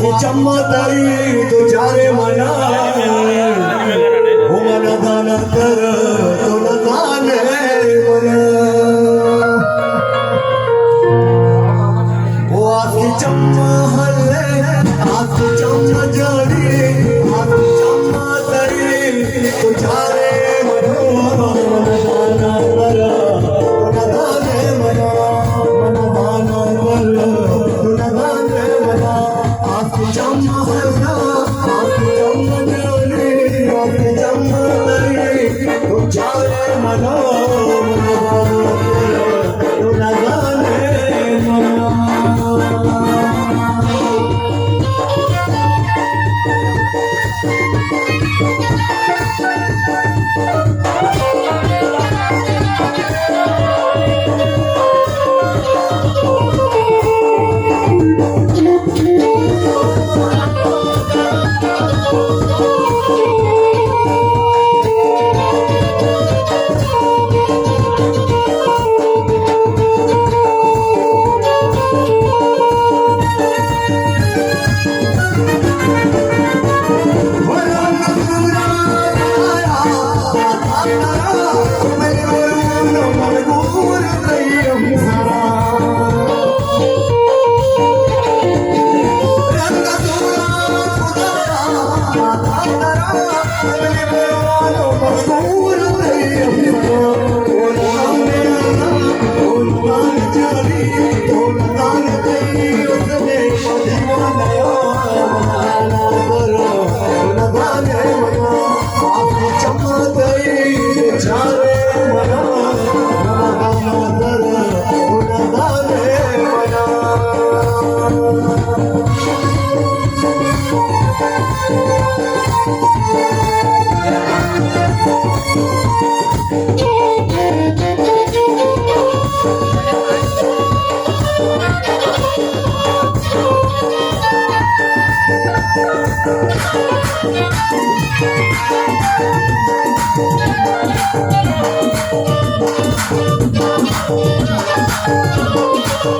चम्मताई तुझ्यारे मना हो मन दान कर तुन दान मन हो आखी चम्म हल्ले आखी चम्म जडी आखी चम्म तरी तुझ्यारे मनो मन दान कर तुन दान मना मन दान कर तुन दान मना आखी चम्म हल्ला आखी चम्म जडी आखी चम्म तरी तुझ्यारे मनो तुन दान मना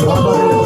Bapak